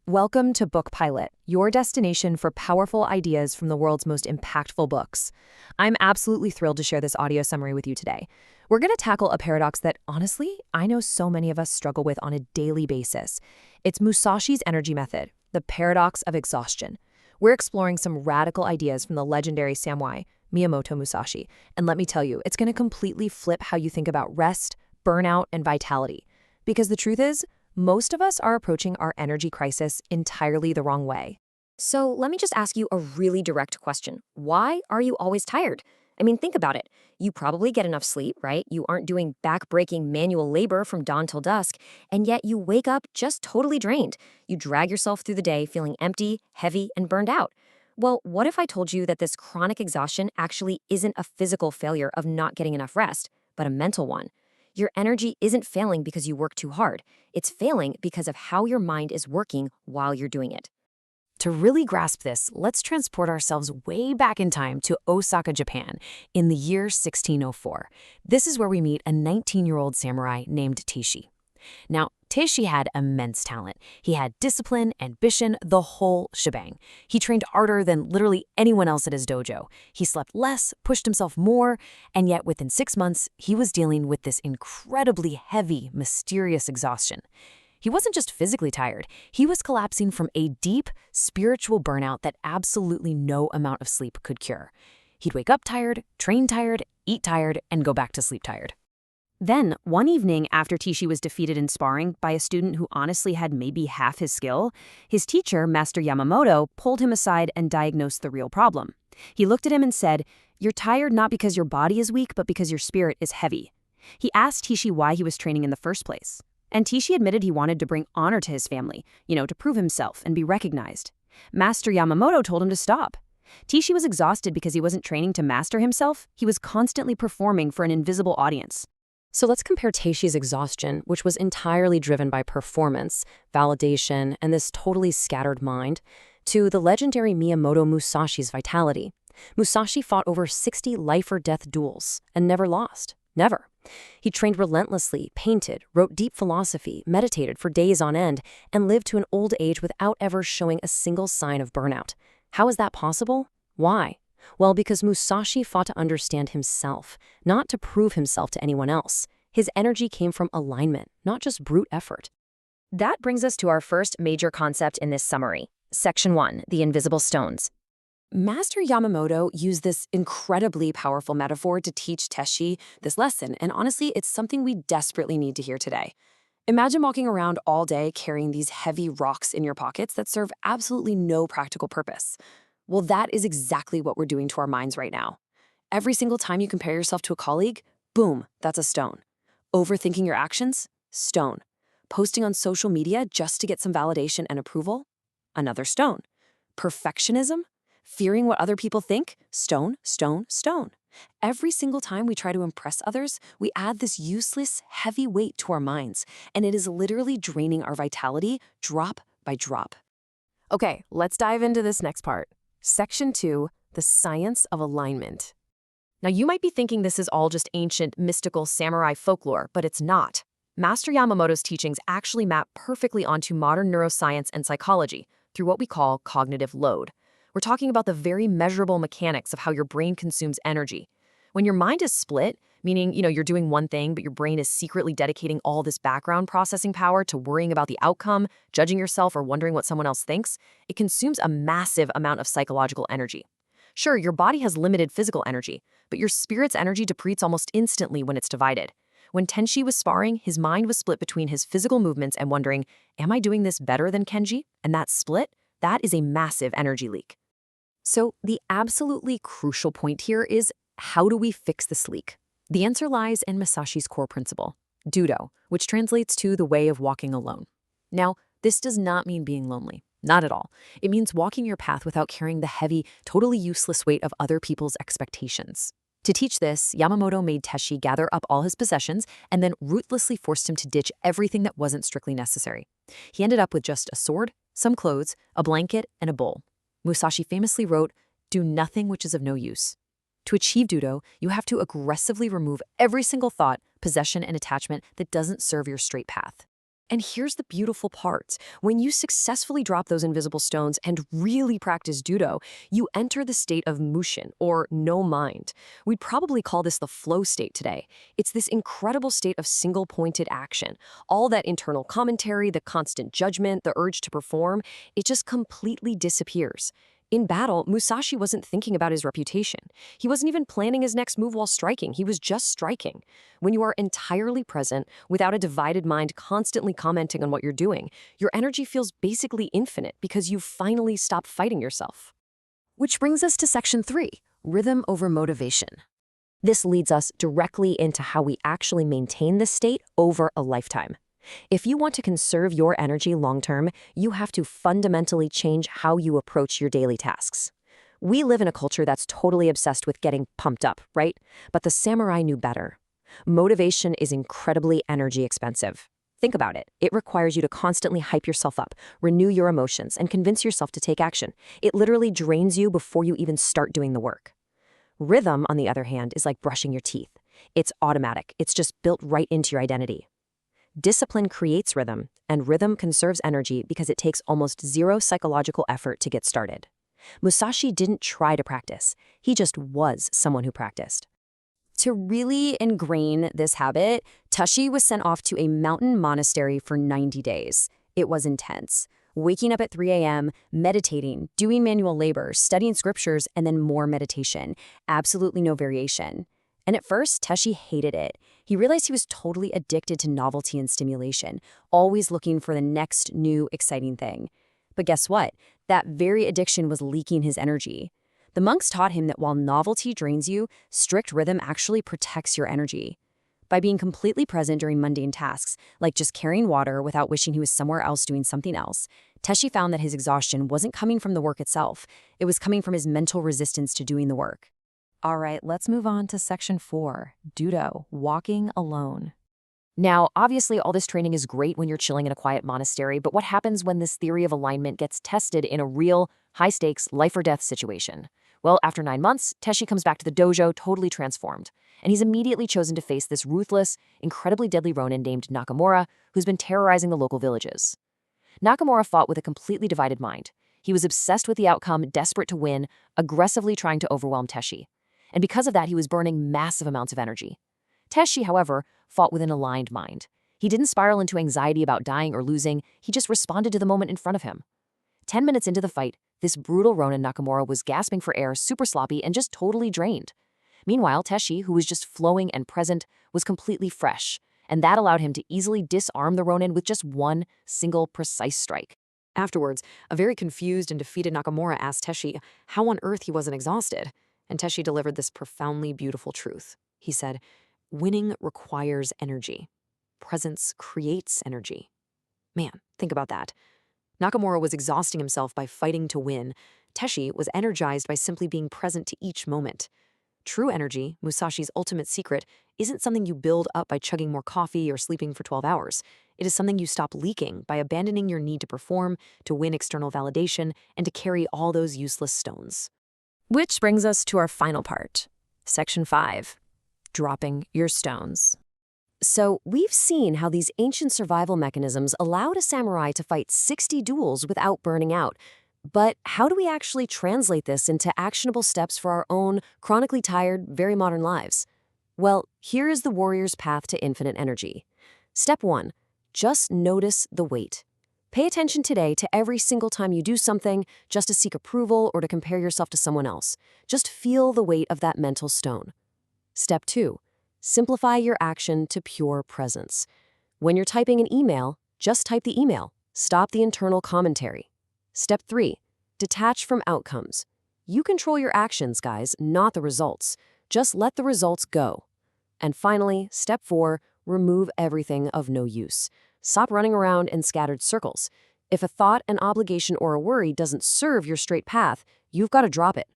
Welcome to BookPilot, your destination for powerful ideas from the world's most impactful books. I'm absolutely thrilled to share this audio summary with you today. We're going to tackle a paradox that, honestly, I know so many of us struggle with on a daily basis. It's Musashi's energy method, the paradox of exhaustion. We're exploring some radical ideas from the legendary samurai, Miyamoto Musashi, and let me tell you, it's going to completely flip how you think about rest, burnout, and vitality. Because the truth is, most of us are approaching our energy crisis entirely the wrong way. So let me just ask you a really direct question. Why are you always tired? I mean, think about it. You probably get enough sleep, right? You aren't doing back-breaking manual labor from dawn till dusk, and yet you wake up just totally drained. You drag yourself through the day feeling empty, heavy, and burned out. Well, what if I told you that this chronic exhaustion actually isn't a physical failure of not getting enough rest, but a mental one? Your energy isn't failing because you work too hard. It's failing because of how your mind is working while you're doing it. To really grasp this, let's transport ourselves way back in time to Osaka, Japan, in the year 1604. This is where we meet a 19-year-old samurai named Teishi. Now, Teishi had immense talent. He had discipline, ambition, the whole shebang. He trained harder than literally anyone else at his dojo. He slept less, pushed himself more, and yet within 6 months, he was dealing with this incredibly heavy, mysterious exhaustion. He wasn't just physically tired, he was collapsing from a deep, spiritual burnout that absolutely no amount of sleep could cure. He'd wake up tired, train tired, eat tired, and go back to sleep tired. Then, one evening after Teishi was defeated in sparring by a student who honestly had maybe half his skill, his teacher, Master Yamamoto, pulled him aside and diagnosed the real problem. He looked at him and said, "You're tired not because your body is weak, but because your spirit is heavy." He asked Teishi why he was training in the first place. And Teishi admitted he wanted to bring honor to his family, to prove himself and be recognized. Master Yamamoto told him to stop. Teishi was exhausted because he wasn't training to master himself, he was constantly performing for an invisible audience. So let's compare Teishi's exhaustion, which was entirely driven by performance, validation, and this totally scattered mind, to the legendary Miyamoto Musashi's vitality. Musashi fought over 60 life-or-death duels and never lost. Never. He trained relentlessly, painted, wrote deep philosophy, meditated for days on end, and lived to an old age without ever showing a single sign of burnout. How is that possible? Why? Well, because Musashi fought to understand himself, not to prove himself to anyone else. His energy came from alignment, not just brute effort. That brings us to our first major concept in this summary. Section 1, the invisible stones. Master Yamamoto used this incredibly powerful metaphor to teach Teishi this lesson, and honestly, it's something we desperately need to hear today. Imagine walking around all day carrying these heavy rocks in your pockets that serve absolutely no practical purpose. Well, that is exactly what we're doing to our minds right now. Every single time you compare yourself to a colleague, boom, that's a stone. Overthinking your actions? Stone. Posting on social media just to get some validation and approval? Another stone. Perfectionism? Fearing what other people think? Stone, stone, stone. Every single time we try to impress others, we add this useless, heavy weight to our minds, and it is literally draining our vitality drop by drop. Okay, let's dive into this next part. Section 2, the science of alignment. Now, you might be thinking this is all just ancient, mystical samurai folklore, but it's not. Master Yamamoto's teachings actually map perfectly onto modern neuroscience and psychology through what we call cognitive load. We're talking about the very measurable mechanics of how your brain consumes energy. When your mind is split, meaning, you're doing one thing, but your brain is secretly dedicating all this background processing power to worrying about the outcome, judging yourself, or wondering what someone else thinks, it consumes a massive amount of psychological energy. Sure, your body has limited physical energy, but your spirit's energy depletes almost instantly when it's divided. When Teishi was sparring, his mind was split between his physical movements and wondering, am I doing this better than Kenji? And that split, that is a massive energy leak. So the absolutely crucial point here is, how do we fix this leak? The answer lies in Musashi's core principle, Judo, which translates to the way of walking alone. Now, this does not mean being lonely. Not at all. It means walking your path without carrying the heavy, totally useless weight of other people's expectations. To teach this, Yamamoto made Teishi gather up all his possessions and then ruthlessly forced him to ditch everything that wasn't strictly necessary. He ended up with just a sword, some clothes, a blanket, and a bowl. Musashi famously wrote, "Do nothing which is of no use." To achieve Judo, you have to aggressively remove every single thought, possession, and attachment that doesn't serve your straight path. And here's the beautiful part. When you successfully drop those invisible stones and really practice judo, you enter the state of mushin, or no mind. We'd probably call this the flow state today. It's this incredible state of single-pointed action. All that internal commentary, the constant judgment, the urge to perform, it just completely disappears. In battle, Musashi wasn't thinking about his reputation. He wasn't even planning his next move while striking. He was just striking. When you are entirely present, without a divided mind constantly commenting on what you're doing, your energy feels basically infinite because you've finally stopped fighting yourself. Which brings us to section 3, rhythm over motivation. This leads us directly into how we actually maintain this state over a lifetime. If you want to conserve your energy long-term, you have to fundamentally change how you approach your daily tasks. We live in a culture that's totally obsessed with getting pumped up, right? But the samurai knew better. Motivation is incredibly energy expensive. Think about it. It requires you to constantly hype yourself up, renew your emotions, and convince yourself to take action. It literally drains you before you even start doing the work. Rhythm, on the other hand, is like brushing your teeth. It's automatic. It's just built right into your identity. Discipline creates rhythm, and rhythm conserves energy because it takes almost zero psychological effort to get started. Musashi didn't try to practice. He just was someone who practiced. To really ingrain this habit, Tashi was sent off to a mountain monastery for 90 days. It was intense. Waking up at 3 a.m., meditating, doing manual labor, studying scriptures, and then more meditation. Absolutely no variation. And at first, Tashi hated it. He realized he was totally addicted to novelty and stimulation, always looking for the next new, exciting thing. But guess what? That very addiction was leaking his energy. The monks taught him that while novelty drains you, strict rhythm actually protects your energy. By being completely present during mundane tasks, like just carrying water without wishing he was somewhere else doing something else, Tashi found that his exhaustion wasn't coming from the work itself. It was coming from his mental resistance to doing the work. All right, let's move on to section 4, Judo, walking alone. Now, obviously, all this training is great when you're chilling in a quiet monastery, but what happens when this theory of alignment gets tested in a real, high-stakes, life-or-death situation? Well, after 9 months, Tashi comes back to the dojo totally transformed, and he's immediately chosen to face this ruthless, incredibly deadly ronin named Nakamura, who's been terrorizing the local villages. Nakamura fought with a completely divided mind. He was obsessed with the outcome, desperate to win, aggressively trying to overwhelm Tashi. And because of that, he was burning massive amounts of energy. Tashi, however, fought with an aligned mind. He didn't spiral into anxiety about dying or losing, he just responded to the moment in front of him. 10 minutes into the fight, this brutal ronin Nakamura was gasping for air, super sloppy, and just totally drained. Meanwhile, Tashi, who was just flowing and present, was completely fresh, and that allowed him to easily disarm the ronin with just one single precise strike. Afterwards, a very confused and defeated Nakamura asked Tashi how on earth he wasn't exhausted. And Tashi delivered this profoundly beautiful truth. He said, "Winning requires energy. Presence creates energy." Man, think about that. Nakamura was exhausting himself by fighting to win. Tashi was energized by simply being present to each moment. True energy, Musashi's ultimate secret, isn't something you build up by chugging more coffee or sleeping for 12 hours. It is something you stop leaking by abandoning your need to perform, to win external validation, and to carry all those useless stones. Which brings us to our final part, section 5, dropping your stones. So we've seen how these ancient survival mechanisms allowed a samurai to fight 60 duels without burning out. But how do we actually translate this into actionable steps for our own chronically tired, very modern lives? Well, here is the warrior's path to infinite energy. Step 1, just notice the weight. Pay attention today to every single time you do something just to seek approval or to compare yourself to someone else. Just feel the weight of that mental stone. Step 2, simplify your action to pure presence. When you're typing an email, just type the email. Stop the internal commentary. Step 3, detach from outcomes. You control your actions, guys, not the results. Just let the results go. And finally, step 4, remove everything of no use. Stop running around in scattered circles. If a thought, an obligation, or a worry doesn't serve your straight path, you've got to drop it.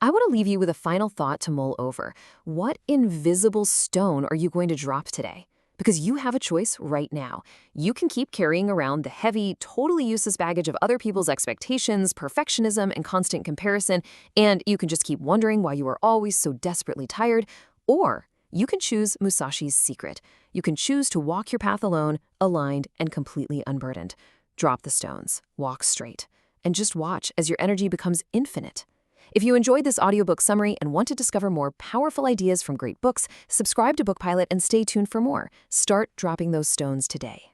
I want to leave you with a final thought to mull over. What invisible stone are you going to drop today? Because you have a choice right now. You can keep carrying around the heavy, totally useless baggage of other people's expectations, perfectionism, and constant comparison, and you can just keep wondering why you are always so desperately tired, or You can choose Musashi's secret. You can choose to walk your path alone, aligned, and completely unburdened. Drop the stones, walk straight, and just watch as your energy becomes infinite. If you enjoyed this audiobook summary and want to discover more powerful ideas from great books, subscribe to BookPilot and stay tuned for more. Start dropping those stones today.